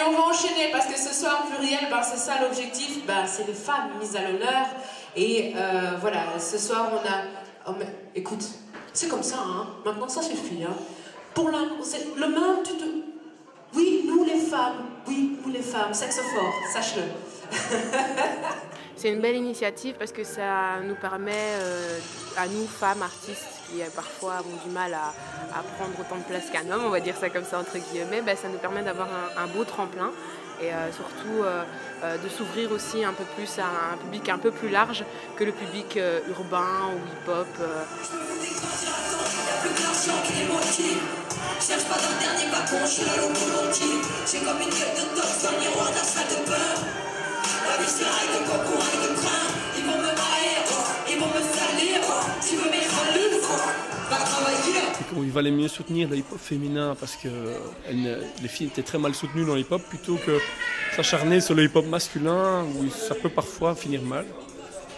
on va enchaîner parce que ce soir, pluriel, ben, c'est ça l'objectif, ben, c'est les femmes mises à l'honneur. Et voilà, ce soir, on a... Oh, mais, écoute, c'est comme ça, hein. Maintenant, ça suffit. Hein. Pour le même, tu te... Oui, nous les femmes, sexe fort, sache-le. C'est une belle initiative parce que ça nous permet, à nous, femmes, artistes, qui parfois ont du mal à prendre autant de place qu'un homme, on va dire ça comme ça entre guillemets, ben, ça nous permet d'avoir un beau tremplin et surtout de s'ouvrir aussi un peu plus à un public un peu plus large que le public urbain ou hip-hop. Cherche pas dans le dernier wagon, je suis la locomotive. J'ai comme une gueule de tox dans le miroir de la salle de bain. La vie c'est rail de coco, rail de train. Ils vont me haïr, ils vont me salir. Tu veux mes rôles, va travailler. Il valait mieux soutenir le hip-hop féminin parce que les filles étaient très mal soutenues dans le hip-hop plutôt que s'acharner sur le hip-hop masculin où ça peut parfois finir mal.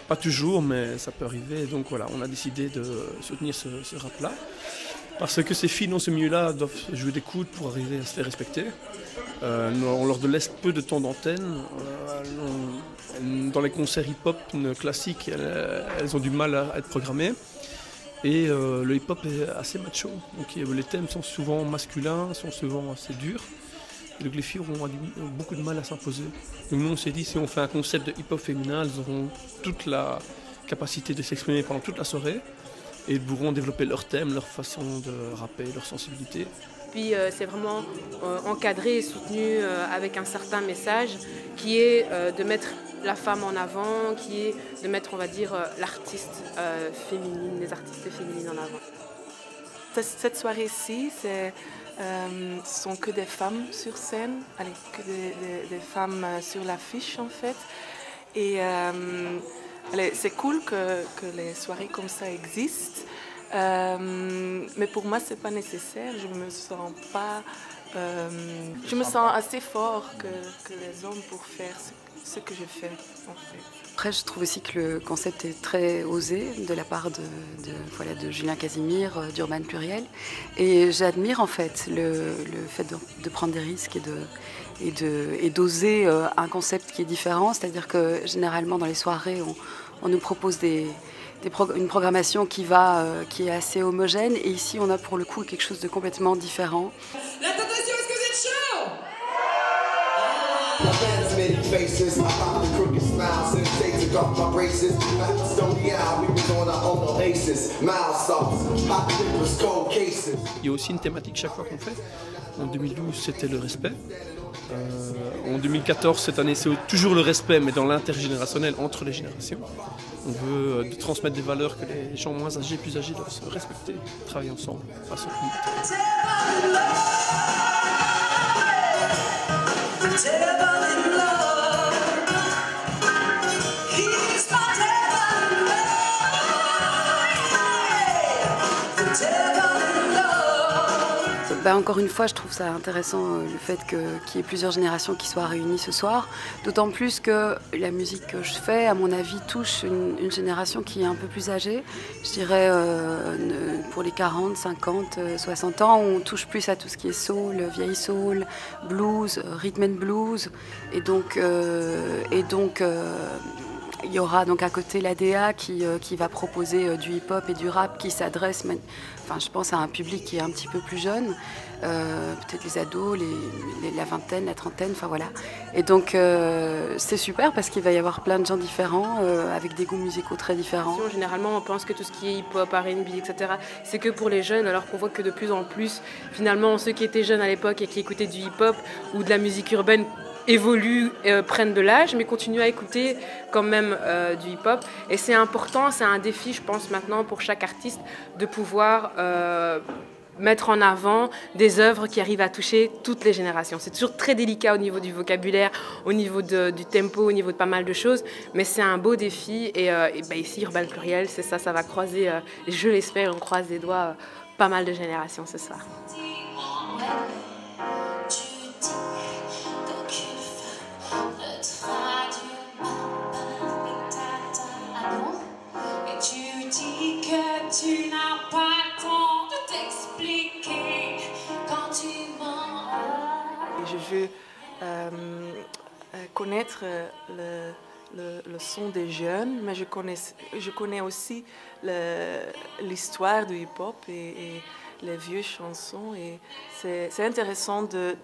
Pas toujours, mais ça peut arriver. Donc voilà, on a décidé de soutenir ce rap-là. Parce que ces filles dans ce milieu-là doivent jouer des coudes pour arriver à se faire respecter. On leur laisse peu de temps d'antenne. Dans les concerts hip-hop classiques, elles ont du mal à être programmées. Et le hip-hop est assez macho. Donc les thèmes sont souvent masculins, sont souvent assez durs. Et donc les filles auront beaucoup de mal à s'imposer. Donc nous on s'est dit si on fait un concept de hip-hop féminin, elles auront toute la capacité de s'exprimer pendant toute la soirée. Et ils pourront développer leur thème, leur façon de rapper, leur sensibilité. Puis c'est vraiment encadré et soutenu avec un certain message qui est de mettre la femme en avant, qui est de mettre, on va dire, l'artiste féminine, les artistes féminines en avant. Cette soirée-ci, ce sont que des femmes sur scène, que des femmes sur l'affiche en fait. Et c'est cool que les soirées comme ça existent, mais pour moi c'est pas nécessaire. Je me sens assez fort que les hommes pour faire ce que je fais en fait. Après, je trouve aussi que le concept est très osé de la part de Julien Casimir, d'Urban Pluriel, et j'admire en fait le fait de prendre des risques et d'oser un concept qui est différent, c'est-à-dire que généralement dans les soirées on nous propose une programmation qui est assez homogène, et ici on a pour le coup quelque chose de complètement différent. La tentation, est-ce que vous êtes chaud? Il y a aussi une thématique chaque fois qu'on fait. En 2012, c'était le respect. En 2014, cette année, c'est toujours le respect, mais dans l'intergénérationnel, entre les générations. On veut transmettre des valeurs que les gens moins âgés, plus âgés doivent se respecter, travailler ensemble, face aux limites. Encore une fois, je trouve ça intéressant le fait qu'il y ait plusieurs générations qui soient réunies ce soir. D'autant plus que la musique que je fais, à mon avis, touche une génération qui est un peu plus âgée. Je dirais pour les 40, 50, 60 ans, on touche plus à tout ce qui est soul, vieille soul, blues, rhythm and blues. Et donc il y aura donc à côté l'ADA qui va proposer du hip-hop et du rap qui s'adresse, je pense, à un public qui est un petit peu plus jeune, peut-être les ados, la vingtaine, la trentaine, enfin voilà. Et donc c'est super parce qu'il va y avoir plein de gens différents, avec des goûts musicaux très différents. Généralement on pense que tout ce qui est hip-hop, R&B, etc. c'est que pour les jeunes, alors qu'on voit que de plus en plus, finalement, ceux qui étaient jeunes à l'époque et qui écoutaient du hip-hop ou de la musique urbaine évoluent, prennent de l'âge, mais continuent à écouter quand même du hip-hop. Et c'est important, c'est un défi, je pense, maintenant pour chaque artiste de pouvoir mettre en avant des œuvres qui arrivent à toucher toutes les générations. C'est toujours très délicat au niveau du vocabulaire, au niveau du tempo, au niveau de pas mal de choses, mais c'est un beau défi. Et ici, Urban Pluriel, c'est ça, ça va croiser, je l'espère, on croise les doigts, pas mal de générations ce soir. Tu n'as pas le temps de t'expliquer quand tu mens. Je veux connaître le son des jeunes, mais je connais aussi l'histoire du hip-hop et les vieux chansons. Et c'est intéressant de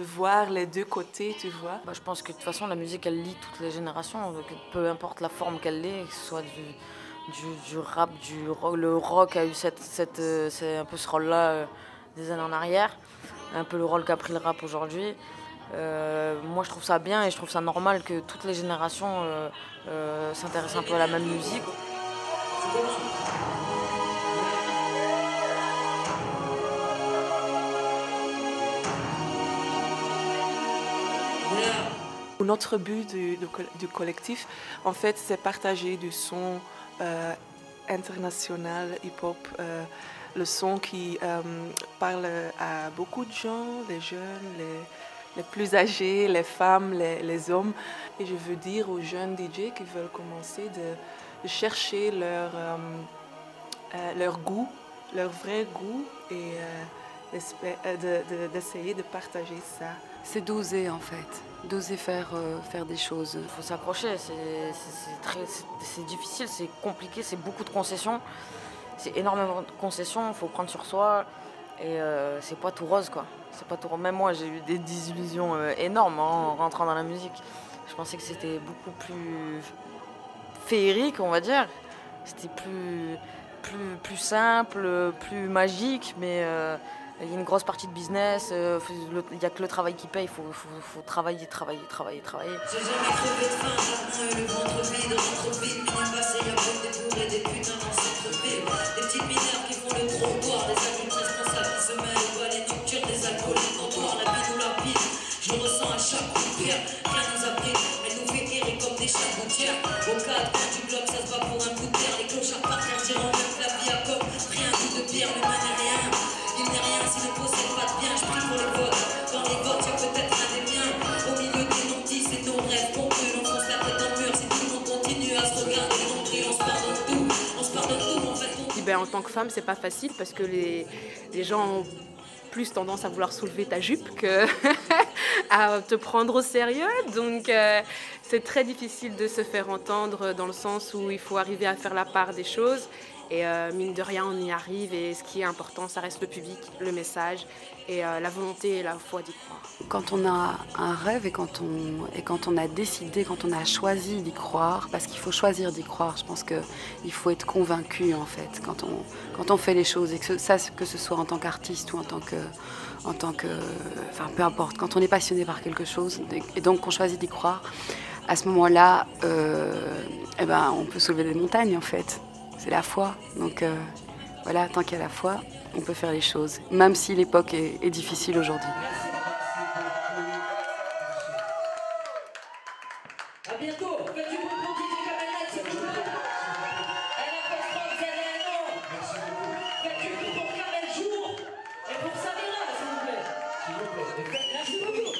voir les deux côtés, tu vois. Je pense que de toute façon, la musique, elle lie toutes les générations, donc peu importe la forme qu'elle ait, que ce soit du rap, le rock a eu c'est un peu ce rôle-là des années en arrière, un peu le rôle qu'a pris le rap aujourd'hui. Moi je trouve ça bien et je trouve ça normal que toutes les générations s'intéressent un peu à la même musique. Notre but du collectif, en fait, c'est partager du son international hip-hop, le son qui parle à beaucoup de gens, les jeunes, les plus âgés, les femmes, les hommes. Et je veux dire aux jeunes DJ qui veulent commencer de chercher leur goût, leur vrai goût, et d'essayer de partager ça. C'est d'oser en fait, d'oser faire des choses. Il faut s'accrocher, c'est difficile, c'est compliqué, c'est beaucoup de concessions. C'est énormément de concessions, il faut prendre sur soi et c'est pas tout rose quoi. C'est pas tout rose. Même moi j'ai eu des désillusions énormes en rentrant dans la musique. Je pensais que c'était beaucoup plus féerique on va dire. C'était plus simple, plus magique, mais il y a une grosse partie de business, il n'y a que le travail qui paye, il faut travailler. J'ai jamais crevé de faim, rarement eu le ventre vide, rentre vite, minute passée, y'a beaucoup de bourres et des putains dans centre-ville. Des petites mineurs qui font le trottoir, des adultes responsables qui se mêlent aux balais nocturnes, des alcooliques notoires, la bille ou la pile. Je le ressens à chaque coup de pierre, rien nous abrite, elle nous fait errer comme des chats gouttières. Au cadre du bloc, ça se va pour un coup de terre, les clochards par terre diront même que la vie a peur, rien goût de bière, le mal n'est rien. Il n'est rien s'il ne possède pas de bien, je prie pour les votes. Dans les votes, y'a peut-être un des miens. Au milieu des non-dits, c'est nos rêves qu'on brûle, on fonce la tête dans le mur. Si tout le monde continue à se regarder, on se pardonne tout. On se pardonne tout, en fait. En tant que femme, c'est pas facile parce que les gens ont plus tendance à vouloir soulever ta jupe que à te prendre au sérieux. Donc c'est très difficile de se faire entendre dans le sens où il faut arriver à faire la part des choses. Et mine de rien, on y arrive et ce qui est important, ça reste le public, le message et la volonté et la foi d'y croire. Quand on a un rêve et quand on a décidé, quand on a choisi d'y croire, parce qu'il faut choisir d'y croire, je pense qu'il faut être convaincu en fait quand on fait les choses et que ce soit en tant qu'artiste ou en tant que enfin peu importe, quand on est passionné par quelque chose et donc qu'on choisit d'y croire, à ce moment-là, on peut soulever des montagnes en fait. C'est la foi, donc voilà, tant qu'il y a la foi, on peut faire les choses, même si l'époque est difficile aujourd'hui. À bientôt, faites du bruit pour DJ Kamel, s'il vous plaît. Elle apostrophe ZNO. Faites du bruit pour Kamel Jour et pour Samira, s'il vous plaît. Merci beaucoup.